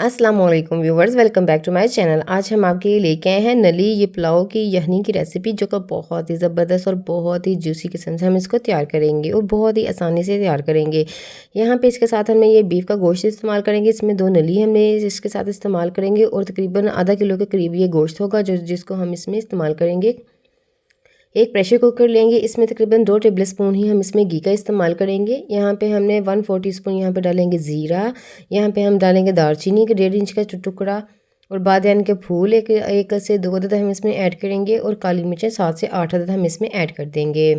अस्सलाम वालेकुम viewers, welcome back to my channel. आज हम आपके लिए लेके आए हैं नली ये पुलाव की यखनी की रेसिपी, जो कि बहुत ही ज़बरदस्त और बहुत ही जूसी किस्म से हम इसको तैयार करेंगे और बहुत ही आसानी से तैयार करेंगे। यहाँ पे इसके साथ हमें ये बीफ का गोश्त इस्तेमाल करेंगे। इसमें 2 नली हमने इसके साथ इस्तेमाल करेंगे और तकरीबन आधा किलो के करीब ये गोश्त होगा जिसको हम इसमें इस्तेमाल करेंगे। एक प्रेशर कुकर लेंगे, इसमें तकरीबन 2 टेबल स्पून ही हम इसमें घी का इस्तेमाल करेंगे। यहाँ पे हमने 1/4 टीस्पून यहाँ पे डालेंगे ज़ीरा। यहाँ पे हम डालेंगे दालचीनी का 1.5 इंच का टुकड़ा और बादियान के फूल एक से 2 अदद हम इसमें ऐड करेंगे और काली मिर्चें 7 से 8 अदद हम इसमें ऐड कर देंगे।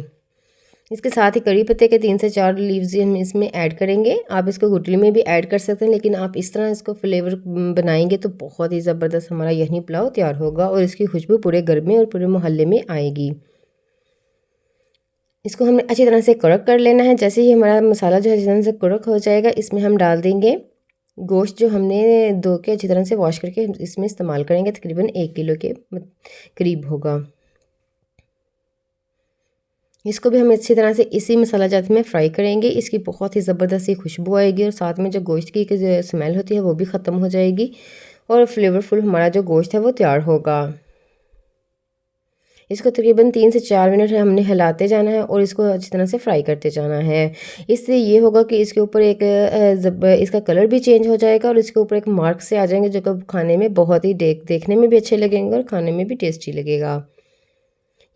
इसके साथ ही कड़ी पत्ते के 3 से 4 लीव्स हम इसमें ऐड करेंगे। आप इसको गुटली में भी ऐड कर सकते हैं, लेकिन आप इस तरह इसको फ्लेवर बनाएंगे तो बहुत ही ज़बरदस्त हमारा यखनी पुलाव तैयार होगा और इसकी खुशबू पूरे घर में और पूरे मोहल्ले में आएगी। इसको हमने अच्छी तरह से कड़क कर लेना है। जैसे ही हमारा मसाला जो है अच्छी तरह से कड़क हो जाएगा, इसमें हम डाल देंगे गोश्त जो हमने धो के अच्छी तरह से वॉश करके इसमें इस्तेमाल करेंगे। तकरीबन 1 किलो के करीब होगा। इसको भी हम अच्छी तरह से इसी मसाला जात में फ्राई करेंगे। इसकी बहुत ही ज़बरदस्त सी खुशबू आएगी और साथ में जो गोश्त की स्मेल होती है वो भी ख़त्म हो जाएगी और फ्लेवरफुल हमारा जो गोश्त है वो तैयार होगा। इसको तकरीबन 3 से 4 मिनट हमने हिलाते जाना है और इसको अच्छी तरह से फ्राई करते जाना है। इससे ये होगा कि इसके ऊपर इसका कलर भी चेंज हो जाएगा और इसके ऊपर एक मार्क से आ जाएंगे, जो कि खाने में बहुत ही देखने में भी अच्छे लगेंगे और खाने में भी टेस्टी लगेगा।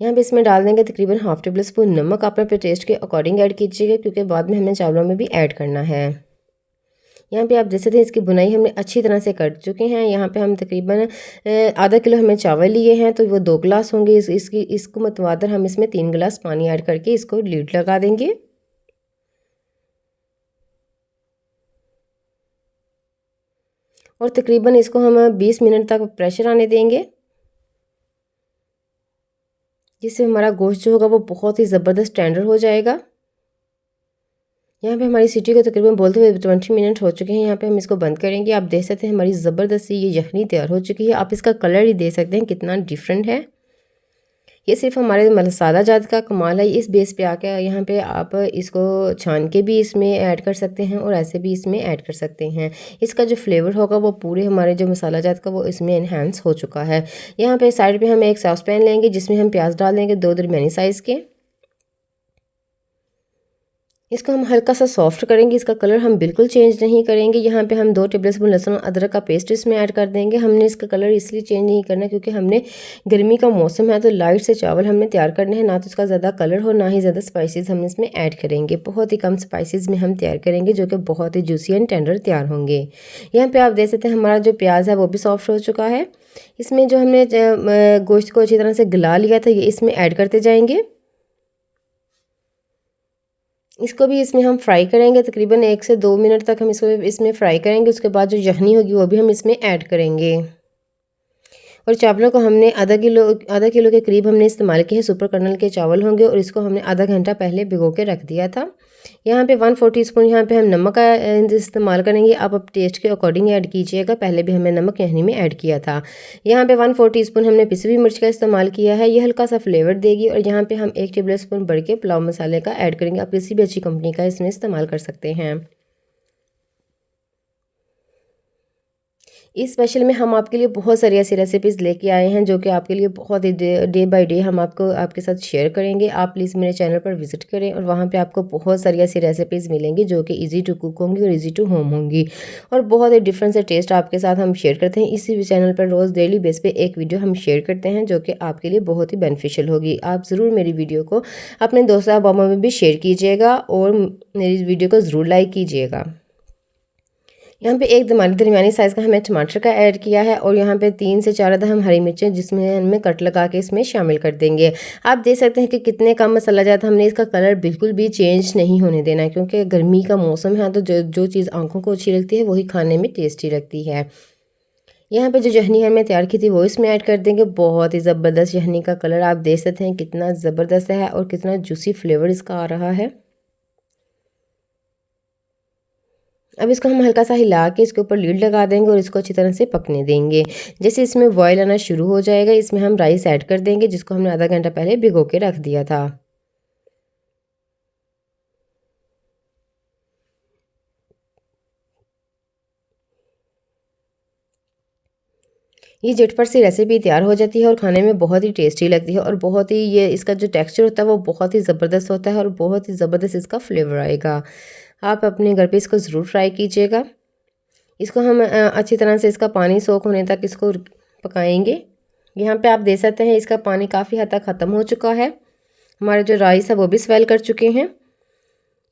यहाँ पे इसमें डाल देंगे तकरीबन हाफ टेबल स्पून नमक। आप अपने टेस्ट के अकॉर्डिंग ऐड कीजिएगा, क्योंकि बाद में हमें चावलों में भी ऐड करना है। यहाँ पे आप जैसे थे इसकी बुनाई हमने अच्छी तरह से कर चुके हैं। यहाँ पे हम तकरीबन आधा किलो हमें चावल लिए हैं, तो वो 2 गिलास होंगे। इसको मतवादर हम इसमें 3 गिलास पानी ऐड करके इसको लीड लगा देंगे और तकरीबन इसको हम 20 मिनट तक प्रेशर आने देंगे, जिससे हमारा गोश्त जो होगा वो बहुत ही ज़बरदस्त टेंडर हो जाएगा। यहाँ पे हमारी सीटी को तकरीबन बोलते हुए 20 मिनट हो चुके हैं। यहाँ पे हम इसको बंद करेंगे। आप देख सकते हैं हमारी ज़बरदस्त सी ये यखनी तैयार हो चुकी है। आप इसका कलर ही देख सकते हैं कितना डिफरेंट है। ये सिर्फ हमारे मसाला जात का कमाल है। इस बेस पे आके यहाँ पे आप इसको छान के भी इसमें ऐड कर सकते हैं और ऐसे भी इसमें ऐड कर सकते हैं। इसका जो फ्लेवर होगा वो पूरे हमारे जो मसाला जात का वो इसमें इन्हेंस हो चुका है। यहाँ पे साइड पे हम एक सॉस पैन लेंगे, जिसमें हम प्याज डाल देंगे 2 दरमियानी साइज़ के। इसको हम हल्का सा सॉफ्ट करेंगे। इसका कलर हम बिल्कुल चेंज नहीं करेंगे। यहाँ पे हम 2 टेबलस्पून लहसुन और अदरक का पेस्ट इसमें ऐड कर देंगे। हमने इसका कलर इसलिए चेंज नहीं करना क्योंकि हमने गर्मी का मौसम है, तो लाइट से चावल हमने तैयार करने हैं, ना तो इसका ज़्यादा कलर हो ना ही ज़्यादा स्पाइसेस हम इसमें ऐड करेंगे। बहुत ही कम स्पाइसेस में हम तैयार करेंगे, जो कि बहुत ही जूसी एंड टेंडर तैयार होंगे। यहाँ पर आप देख सकते हैं हमारा जो प्याज है वो भी सॉफ्ट हो चुका है। इसमें जो हमने गोश्त को अच्छी तरह से गला लिया था, ये इसमें ऐड करते जाएंगे। इसको भी इसमें हम फ्राई करेंगे। तकरीबन 1 से 2 मिनट तक हम इसको इसमें फ्राई करेंगे। उसके बाद जो यखनी होगी वो भी हम इसमें ऐड करेंगे और चावलों को हमने आधा किलो के करीब हमने इस्तेमाल किए हैं। सुपर कर्नल के चावल होंगे और इसको हमने आधा घंटा पहले भिगो के रख दिया था। यहाँ पे 1/4 टीस्पून यहाँ पे हम नमक का इस्तेमाल करेंगे। आप टेस्ट के अकॉर्डिंग ऐड कीजिएगा। पहले भी हमने नमक यखनी में ऐड किया था। यहाँ पे 1/4 टीस्पून हमने पिसी हुई मिर्च का इस्तेमाल किया है। ये हल्का सा फ्लेवर देगी। और यहाँ पे हम 1 टेबल स्पून बढ़ के पुलाव मसाले का ऐड करेंगे। आप किसी भी अच्छी कंपनी का इसमें इस्तेमाल कर सकते हैं। इस स्पेशल में हम आपके लिए बहुत सारी ऐसी रेसिपीज़ लेके आए हैं, जो कि आपके लिए बहुत ही डे बाय डे हम आपको आपके साथ शेयर करेंगे। आप प्लीज़ मेरे चैनल पर विज़िट करें और वहाँ पे आपको बहुत सारी ऐसी रेसिपीज़ मिलेंगी, जो कि इजी टू कुक होंगी और इजी टू होम होंगी और बहुत ही डिफरेंट से टेस्ट आपके साथ हम शेयर करते हैं। इसी चैनल पर रोज़ डेली बेस पे एक वीडियो हम शेयर करते हैं, जो कि आपके लिए बहुत ही बेनिफिशियल होगी। आप ज़रूर मेरी वीडियो को अपने दोस्त अहबाब में भी शेयर कीजिएगा और मेरी वीडियो को ज़रूर लाइक कीजिएगा। यहाँ पे एक दरमियानी साइज़ का हमें टमाटर का ऐड किया है और यहाँ पे 3 से 4 अदद हम हरी मिर्चें जिसमें हमें कट लगा के इसमें शामिल कर देंगे। आप देख सकते हैं कि कितने कम मसाला जाता है। हमने इसका कलर बिल्कुल भी चेंज नहीं होने देना है, क्योंकि गर्मी का मौसम है, तो जो चीज़ आंखों को अच्छी लगती है वही खाने में टेस्टी लगती है। यहाँ पे जो यखनी हमने तैयार की थी वो इसमें ऐड कर देंगे। बहुत ही ज़बरदस्त यखनी का कलर आप देख सकते हैं कितना ज़बरदस्त है और कितना जूसी फ्लेवर इसका आ रहा है। अब इसको हम हल्का सा हिला के इसके ऊपर लीड लगा देंगे और इसको अच्छी तरह से पकने देंगे। जैसे इसमें बॉयल आना शुरू हो जाएगा, इसमें हम राइस ऐड कर देंगे, जिसको हमने आधा घंटा पहले भिगो के रख दिया था। ये झटपट सी रेसिपी तैयार हो जाती है और खाने में बहुत ही टेस्टी लगती है और बहुत ही ये इसका जो टेक्सचर होता है वो बहुत ही ज़बरदस्त होता है और बहुत ही ज़बरदस्त इसका फ्लेवर आएगा। आप अपने घर पे इसको ज़रूर ट्राई कीजिएगा। इसको हम अच्छी तरह से इसका पानी सोख होने तक इसको पकाएंगे। यहाँ पे आप देख सकते हैं इसका पानी काफ़ी हद तक ख़त्म हो चुका है। हमारे जो राइस है वो भी स्वेल कर चुके हैं।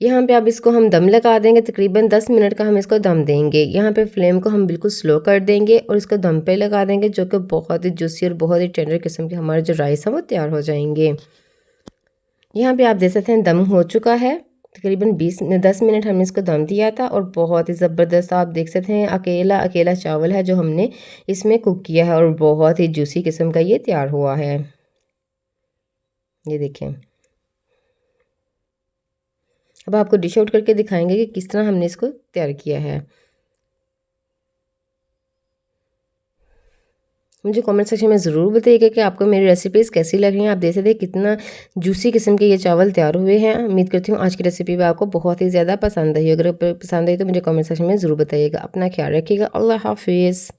यहाँ पे अब इसको हम दम लगा देंगे, तकरीबन 10 मिनट का हम इसको दम देंगे। यहाँ पे फ्लेम को हम बिल्कुल स्लो कर देंगे और इसको दम पे लगा देंगे, जो कि बहुत ही जूसी और बहुत ही टेंडर किस्म के हमारे जो राइस हैं वो तैयार हो जाएंगे। यहाँ पे आप देख सकते हैं दम हो चुका है। तकरीबन 10 मिनट हमने इसको दम दिया था और बहुत ही ज़बरदस्त आप देख सकते हैं अकेला अकेला चावल है जो हमने इसमें कुक किया है और बहुत ही जूसी किस्म का ये तैयार हुआ है। ये देखें। अब आपको डिश आउट करके दिखाएंगे कि किस तरह हमने इसको तैयार किया है। मुझे कमेंट सेक्शन में ज़रूर बताइएगा कि आपको मेरी रेसिपीज़ कैसी लग रही हैं। आप देख सकते हैं कितना जूसी किस्म के ये चावल तैयार हुए हैं। उम्मीद करती हूँ आज की रेसिपी भी आपको बहुत ही ज़्यादा पसंद आई। अगर पसंद आई तो मुझे कमेंट सेक्शन में ज़रूर बताइएगा। अपना ख्याल रखिएगा। अल्लाह हाफिज़।